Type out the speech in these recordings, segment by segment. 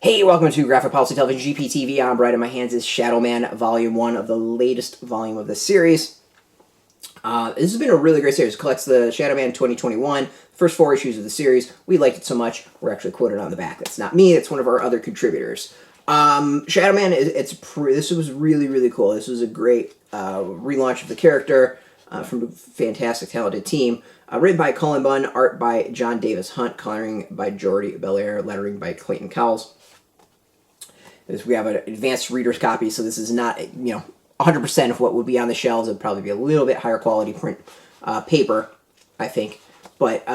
Hey, welcome to Graphic Policy Television GPTV. I'm Brett, and my hands is Shadowman, Volume 1 of the latest volume of the series. This has been a really great series. It collects the Shadowman 2021, first 4 issues of the series. We liked it so much, we're actually quoted on the back. That's not me, that's one of our other contributors. Shadowman, this was really, really cool. This was a great relaunch of the character from a fantastic, talented team. Written by Cullen, Bunn, art by Jon Davis-Hunt, coloring by Jordie, Bellaire, lettering by Clayton, Cowles. We have an advanced reader's copy, so this is not, 100% of what would be on the shelves. It would probably be a little bit higher quality print paper, I think. But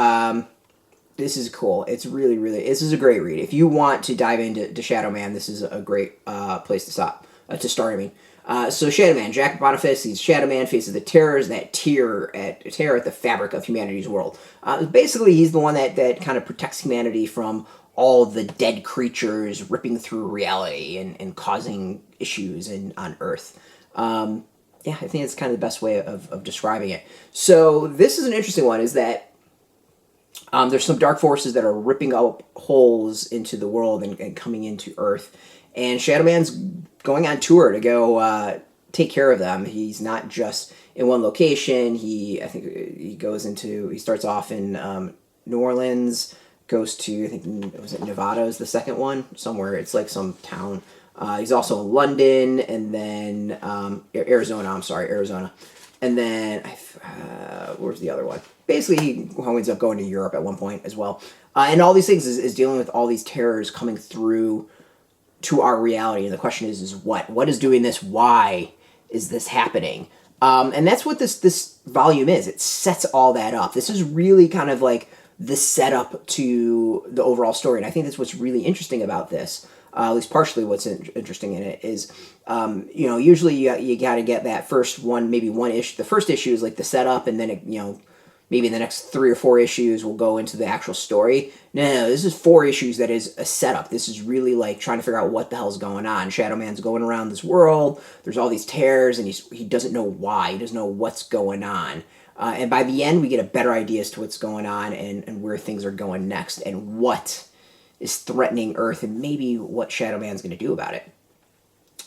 this is cool. It's really, really, this is a great read. If you want to dive into Shadowman, this is a great place to start. So Shadowman, Jack Boniface, he's Shadowman, faces the terrors that tear at the fabric of humanity's world. Basically, he's the one that kind of protects humanity from all the dead creatures ripping through reality and causing issues on Earth. Yeah, I think that's kind of the best way of describing it. So this is an interesting one, is that there's some dark forces that are ripping up holes into the world and coming into Earth. And Shadowman's going on tour to go take care of them. He's not just in one location. He starts off in New Orleans, goes to, I think, was it Nevada is the second one? Somewhere, it's like some town. He's also in London, and then Arizona. And then, where's the other one? Basically, he ends up going to Europe at one point as well. And all these things is dealing with all these terrors coming through to our reality. And the question is what? What is doing this? Why is this happening? And that's what this volume is. It sets all that up. This is really kind of like the setup to the overall story. And I think that's what's really interesting about this. At least partially what's interesting in it is, usually you got to get that first one, maybe one issue. The first issue is like the setup, and then, maybe the next 3 or 4 issues will go into the actual story. No, this is 4 issues that is a setup. This is really like trying to figure out what the hell's going on. Shadowman's going around this world. There's all these tears, and he doesn't know why. He doesn't know what's going on. And by the end, we get a better idea as to what's going on and where things are going next and what is threatening Earth and maybe what Shadowman's going to do about it.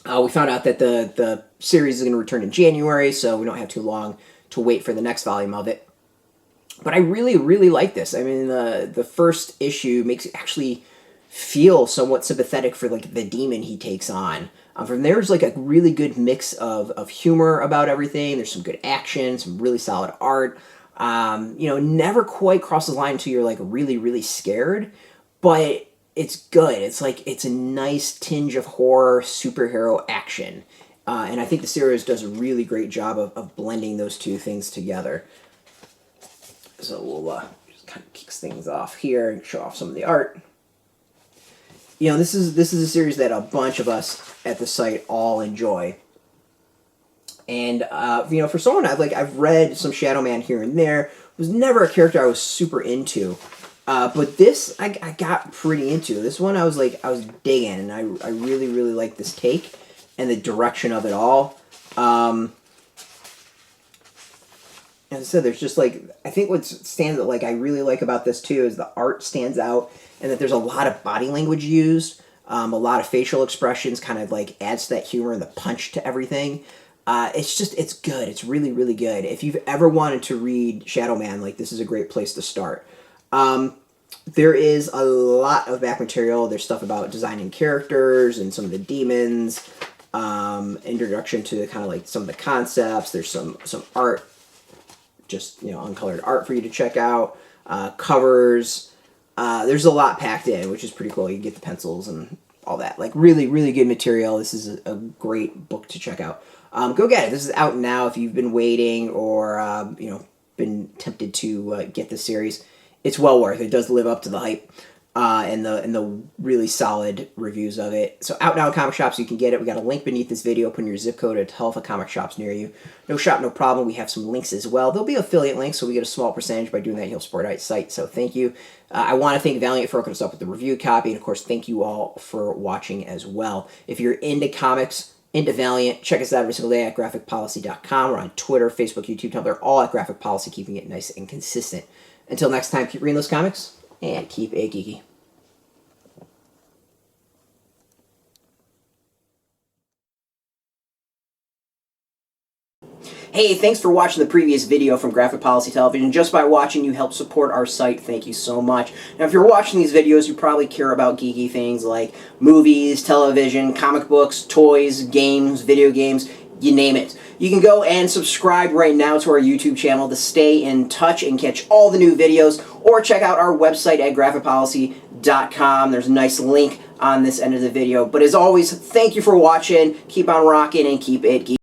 We found out that the series is going to return in January, so we don't have too long to wait for the next volume of it. But I really, really like this. I mean, the first issue makes it actually feel somewhat sympathetic for like the demon he takes on. From there's like a really good mix of humor about everything. There's some good action, some really solid art. Never quite crosses the line until you're like really, really scared, but it's good. It's like it's a nice tinge of horror, superhero action, and I think the series does a really great job of blending those two things together. So we'll just kind of kicks things off here and show off some of the art. This is a series that a bunch of us at the site all enjoy. And for someone I've read some Shadowman here and there. It was never a character I was super into. But this I got pretty into. This one I was digging, and I really, really like this take and the direction of it all. As I said, there's just I think what stands out, I really like about this too, is the art stands out, and that there's a lot of body language used, a lot of facial expressions, kind of adds to that humor and the punch to everything. It's good. It's really, really good. If you've ever wanted to read Shadowman, this is a great place to start. There is a lot of back material. There's stuff about designing characters and some of the demons, introduction to kind of some of the concepts. There's some art, just uncolored art for you to check out, covers. There's a lot packed in, which is pretty cool. You can get the pencils and all that. Really, really good material. This is a great book to check out. Go get it. This is out now. If you've been waiting or been tempted to get the series, it's well worth it. It does live up to the hype and the really solid reviews of it. So out now at comic shops, you can get it. We got a link beneath this video. Put in your zip code to tell if a comic shop's near you. No shop, no problem. We have some links as well. There'll be affiliate links, so we get a small percentage by doing that. You'll support our site, so thank you. I want to thank Valiant for hooking us up with the review copy, and of course, thank you all for watching as well. If you're into comics, into Valiant, check us out every single day at graphicpolicy.com. We're on Twitter, Facebook, YouTube, Tumblr, all at Graphic Policy, keeping it nice and consistent. Until next time, keep reading those comics, and keep it geeky. Hey, thanks for watching the previous video from Graphic Policy Television. Just by watching, you help support our site. Thank you so much. Now, if you're watching these videos, you probably care about geeky things like movies, television, comic books, toys, games, video games, you name it. You can go and subscribe right now to our YouTube channel to stay in touch and catch all the new videos, or check out our website at graphicpolicy.com. There's a nice link on this end of the video. But as always, thank you for watching. Keep on rocking and keep it geeky.